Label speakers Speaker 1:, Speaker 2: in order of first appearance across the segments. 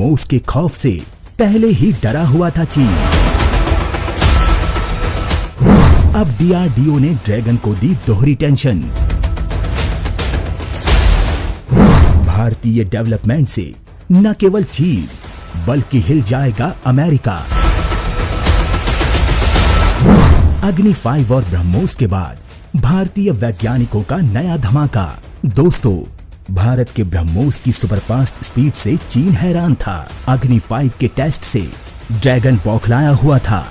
Speaker 1: ब्रह्मोस के खौफ से पहले ही डरा हुआ था चीन। अब डीआरडीओ ने ड्रैगन को दी दोहरी टेंशन। भारतीय डेवलपमेंट से न केवल चीन बल्कि हिल जाएगा अमेरिका। अग्नि 5 और ब्रह्मोस के बाद भारतीय वैज्ञानिकों का नया धमाका। दोस्तों, भारत के ब्रह्मोस की सुपरफास्ट स्पीड से चीन हैरान था। अग्नि 5 के टेस्ट से ड्रैगन बौखलाया हुआ था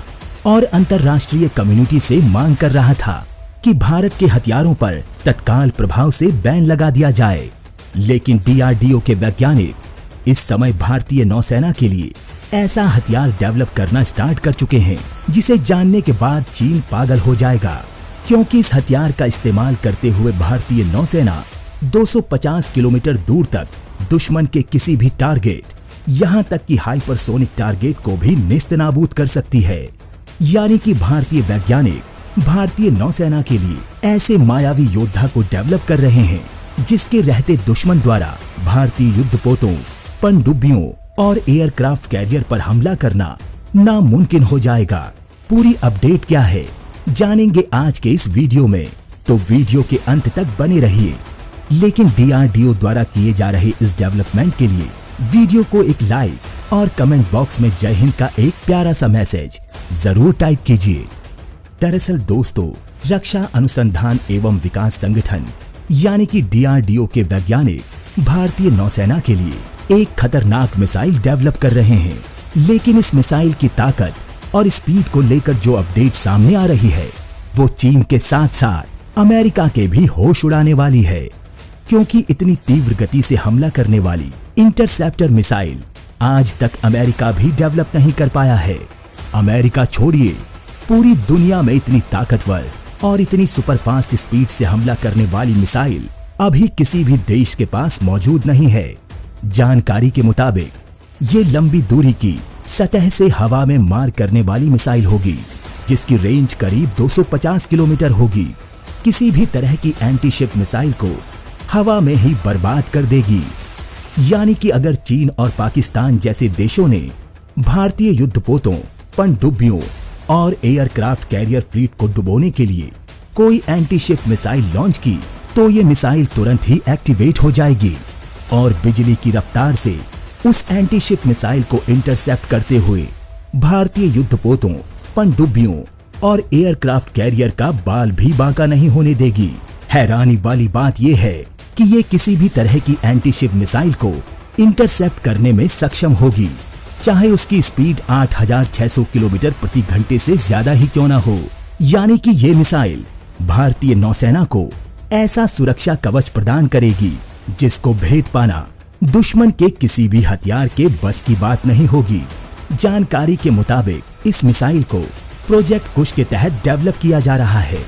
Speaker 1: और अंतरराष्ट्रीय कम्युनिटी से मांग कर रहा था कि भारत के हथियारों पर तत्काल प्रभाव से बैन लगा दिया जाए। लेकिन डीआरडीओ के वैज्ञानिक इस समय भारतीय नौसेना के लिए ऐसा हथियार डेवलप करना स्टार्ट कर चुके हैं जिसे जानने के बाद चीन पागल हो जाएगा, क्योंकि इस हथियार का इस्तेमाल करते हुए भारतीय नौसेना 250 किलोमीटर दूर तक दुश्मन के किसी भी टारगेट, यहां तक कि हाइपरसोनिक टारगेट को भी नेस्तनाबूद कर सकती है। यानी कि भारतीय वैज्ञानिक भारतीय नौसेना के लिए ऐसे मायावी योद्धा को डेवलप कर रहे हैं जिसके रहते दुश्मन द्वारा भारतीय युद्धपोतों, पनडुब्बियों और एयरक्राफ्ट कैरियर पर हमला करना नामुमकिन हो जाएगा। पूरी अपडेट क्या है जानेंगे आज के इस वीडियो में, तो वीडियो के अंत तक बने रहिए। लेकिन डीआरडीओ द्वारा किए जा रहे इस डेवलपमेंट के लिए वीडियो को एक लाइक और कमेंट बॉक्स में जय हिंद का एक प्यारा सा मैसेज जरूर टाइप कीजिए। दरअसल दोस्तों, रक्षा अनुसंधान एवं विकास संगठन यानी कि डीआरडीओ के वैज्ञानिक भारतीय नौसेना के लिए एक खतरनाक मिसाइल डेवलप कर रहे हैं। लेकिन इस मिसाइल की ताकत और स्पीड को लेकर जो अपडेट सामने आ रही है वो चीन के साथ साथ अमेरिका के भी होश उड़ाने वाली है, क्योंकि इतनी तीव्र गति से हमला करने वाली इंटरसेप्टर मिसाइल आज तक अमेरिका भी डेवलप नहीं कर पाया है। अमेरिका छोड़िए, पूरी दुनिया में इतनी ताकतवर और इतनी सुपरफास्ट स्पीड से हमला करने वाली मिसाइल अभी किसी भी देश के पास मौजूद नहीं है। जानकारी के मुताबिक ये लंबी दूरी की सतह से हवा में मार करने वाली मिसाइल होगी जिसकी रेंज करीब 250 किलोमीटर होगी। किसी भी तरह की एंटीशिप मिसाइल को हवा में ही बर्बाद कर देगी। यानी कि अगर चीन और पाकिस्तान जैसे देशों ने भारतीय युद्धपोतों, पनडुब्बियों और एयरक्राफ्ट कैरियर फ्लीट को डुबोने के लिए कोई एंटीशिप मिसाइल लॉन्च की तो ये मिसाइल तुरंत ही एक्टिवेट हो जाएगी और बिजली की रफ्तार से उस एंटीशिप मिसाइल को इंटरसेप्ट करते हुए भारतीय युद्धपोतों, पनडुब्बियों और एयरक्राफ्ट कैरियर का बाल भी बांका नहीं होने देगी। हैरानी वाली बात यह है कि ये किसी भी तरह की एंटीशिप मिसाइल को इंटरसेप्ट करने में सक्षम होगी, चाहे उसकी स्पीड 8600 किलोमीटर प्रति घंटे से ज्यादा ही क्यों ना हो। यानी कि ये मिसाइल भारतीय नौसेना को ऐसा सुरक्षा कवच प्रदान करेगी जिसको भेद पाना दुश्मन के किसी भी हथियार के बस की बात नहीं होगी। जानकारी के मुताबिक इस मिसाइल को प्रोजेक्ट कुश के तहत डेवलप किया जा रहा है।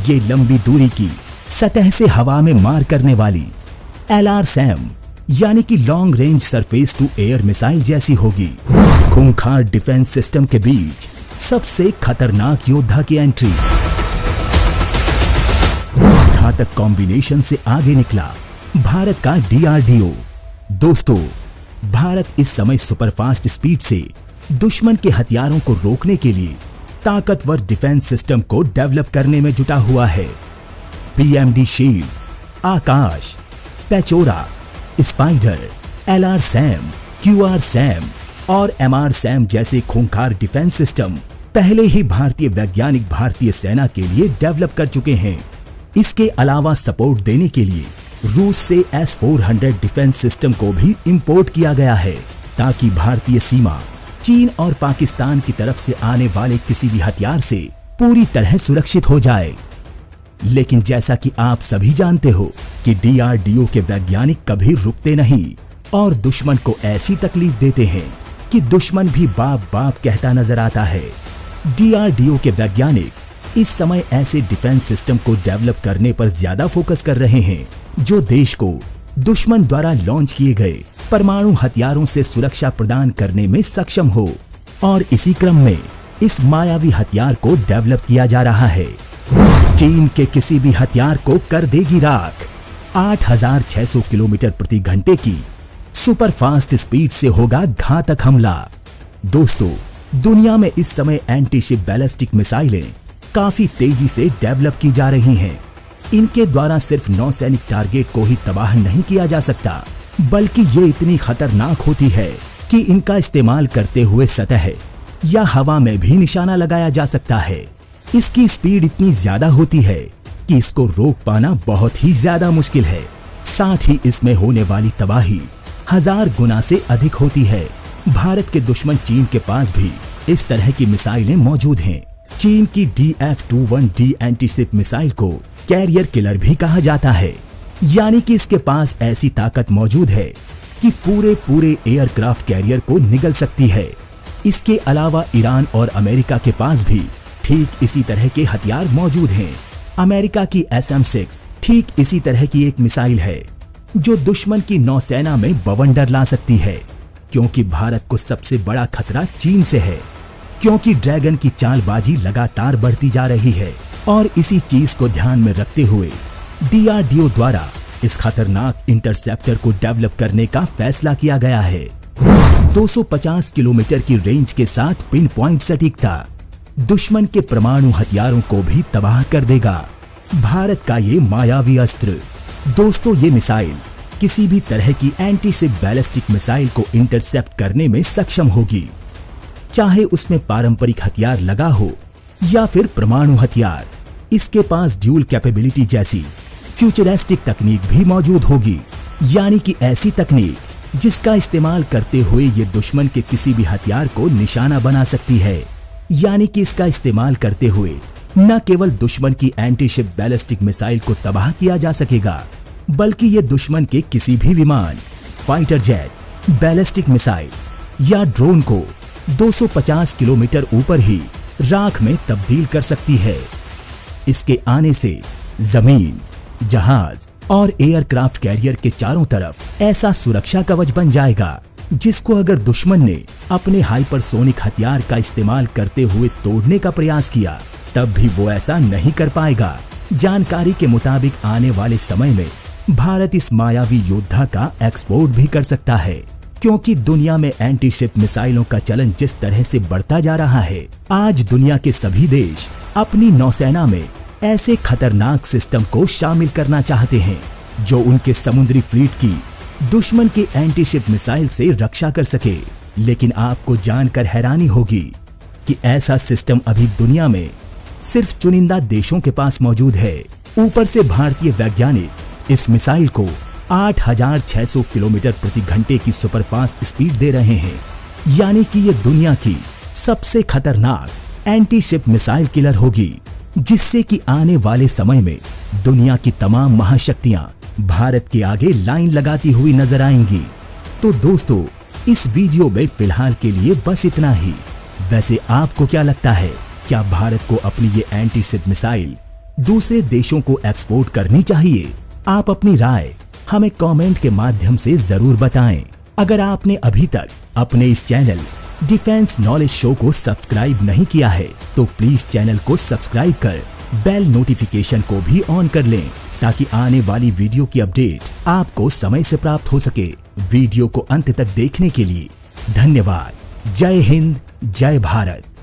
Speaker 1: ये लंबी दूरी की सतह से हवा में मार करने वाली LRSAM यानी कि long range surface to air missile जैसी होगी। खूंखार डिफेंस सिस्टम के बीच सबसे खतरनाक योद्धा की एंट्री। घातक कॉम्बिनेशन से आगे निकला भारत का डीआरडीओ। दोस्तों, भारत इस समय सुपरफास्ट स्पीड से दुश्मन के हथियारों को रोकने के लिए ताकतवर डिफेंस सिस्टम को डेवलप करने में जुटा हुआ है। PMD शील्ड, आकाश, पेचोरा, स्पाइडर, LRSAM, QRSAM और MRSAM जैसे खूंखार डिफेंस सिस्टम पहले ही भारतीय वैज्ञानिक भारतीय सेना के लिए डेवलप कर चुके हैं। इसके अलावा सपोर्ट देने के लिए रूस से S-400 डिफेंस सिस्टम को भी इंपोर्ट किया गया है ताकि भारतीय सीमा चीन और पाकिस्तान की तरफ से आने वाले किसी भी हथियार से पूरी तरह सुरक्षित हो जाए। लेकिन जैसा कि आप सभी जानते हो कि डीआरडीओ के वैज्ञानिक कभी रुकते नहीं और दुश्मन को ऐसी तकलीफ देते हैं कि दुश्मन भी बाप बाप कहता नजर आता है। डीआरडीओ के वैज्ञानिक इस समय ऐसे डिफेंस सिस्टम को डेवलप करने पर ज्यादा फोकस कर रहे हैं जो देश को दुश्मन द्वारा लॉन्च किए गए परमाणु हथियारों से सुरक्षा प्रदान करने में सक्षम हो। और इसी क्रम में इस मायावी हथियार को डेवलप किया जा रहा है। चीन के किसी भी हथियार को कर देगी राख। 8600 किलोमीटर प्रति घंटे की सुपर फास्ट स्पीड से होगा घातक हमला। दोस्तों, दुनिया में इस समय एंटी शिप बैलिस्टिक मिसाइलें काफी तेजी से डेवलप की जा रही हैं। इनके द्वारा सिर्फ नौसैनिक टारगेट को ही तबाह नहीं किया जा सकता, बल्कि ये इतनी खतरनाक होती है कि इनका इस्तेमाल करते हुए सतह या हवा में भी निशाना लगाया जा सकता है। इसकी स्पीड इतनी ज्यादा होती है कि इसको रोक पाना बहुत ही ज्यादा मुश्किल है। साथ ही इसमें होने वाली तबाही 1000 गुना से अधिक होती है। भारत के दुश्मन चीन के पास भी इस तरह की मिसाइलें मौजूद हैं। चीन की DF-21D एंटीशिप मिसाइल को कैरियर किलर भी कहा जाता है, यानी कि इसके पास ऐसी ताकत मौजूद है कि पूरे एयरक्राफ्ट कैरियर को निगल सकती है। इसके अलावा ईरान और अमेरिका के पास भी ठीक इसी तरह के हथियार मौजूद हैं। अमेरिका की SM-6 ठीक इसी तरह की एक मिसाइल है जो दुश्मन की नौसेना में बवंडर ला सकती है, क्योंकि भारत को सबसे बड़ा खतरा चीन से है, क्योंकि ड्रैगन की चालबाजी लगातार बढ़ती जा रही है। और इसी चीज को ध्यान में रखते हुए DRDO द्वारा इस खतरनाक इंटरसेप्टर को डेवलप करने का फैसला किया गया है। 250 किलोमीटर की रेंज के साथ पिन पॉइंट सटीकता दुश्मन के परमाणु हथियारों को भी तबाह कर देगा। भारत का ये मायावी अस्त्र। दोस्तों, ये मिसाइल किसी भी तरह की एंटी शिप बैलिस्टिक मिसाइल को इंटरसेप्ट करने में सक्षम होगी, चाहे उसमें पारंपरिक हथियार लगा हो या फिर परमाणु हथियार। इसके पास ड्यूल कैपेबिलिटी जैसी फ्यूचरिस्टिक तकनीक भी मौजूद होगी, यानी कि ऐसी तकनीक जिसका इस्तेमाल करते हुए ये दुश्मन के किसी भी हथियार को निशाना बना सकती है। यानी कि इसका इस्तेमाल करते हुए न केवल दुश्मन की एंटी शिप बैलिस्टिक मिसाइल को तबाह किया जा सकेगा, बल्कि ये दुश्मन के किसी भी विमान, फाइटर जेट, बैलिस्टिक मिसाइल या ड्रोन को 250 किलोमीटर ऊपर ही राख में तब्दील कर सकती है। इसके आने से जमीन, जहाज और एयरक्राफ्ट कैरियर के चारों तरफ ऐसा सुरक्षा कवच बन जाएगा जिसको अगर दुश्मन ने अपने हाइपरसोनिक हथियार का इस्तेमाल करते हुए तोड़ने का प्रयास किया, तब भी वो ऐसा नहीं कर पाएगा। जानकारी के मुताबिक आने वाले समय में भारत इस मायावी योद्धा का एक्सपोर्ट भी कर सकता है, क्योंकि दुनिया में एंटी शिप मिसाइलों का चलन जिस तरह से बढ़ता जा रहा है, आज दुनिया के सभी देश अपनी नौसेना में ऐसे खतरनाक सिस्टम को शामिल करना चाहते हैं जो उनके समुद्री फ्लीट की दुश्मन के एंटी शिप मिसाइल से रक्षा कर सके। लेकिन आपको जानकर हैरानी होगी कि ऐसा सिस्टम अभी दुनिया में सिर्फ चुनिंदा देशों के पास मौजूद है। ऊपर से भारतीय वैज्ञानिक इस मिसाइल को 8600 किलोमीटर प्रति घंटे की सुपरफास्ट स्पीड दे रहे हैं, यानी कि ये दुनिया की सबसे खतरनाक एंटी शिप मिसाइल किलर होगी, जिससे कि आने वाले समय में दुनिया की तमाम महाशक्तियां भारत के आगे लाइन लगाती हुई नजर आएंगी। तो दोस्तों, इस वीडियो में फिलहाल के लिए बस इतना ही। वैसे आपको क्या लगता है, क्या भारत को अपनी ये एंटी शिप मिसाइल दूसरे देशों को एक्सपोर्ट करनी चाहिए? आप अपनी राय हमें कमेंट के माध्यम से जरूर बताएं। अगर आपने अभी तक अपने इस चैनल डिफेंस नॉलेज शो को सब्सक्राइब नहीं किया है, तो प्लीज चैनल को सब्सक्राइब कर बेल नोटिफिकेशन को भी ऑन कर लें, ताकि आने वाली वीडियो की अपडेट आपको समय से प्राप्त हो सके। वीडियो को अंत तक देखने के लिए धन्यवाद। जय हिंद, जय भारत।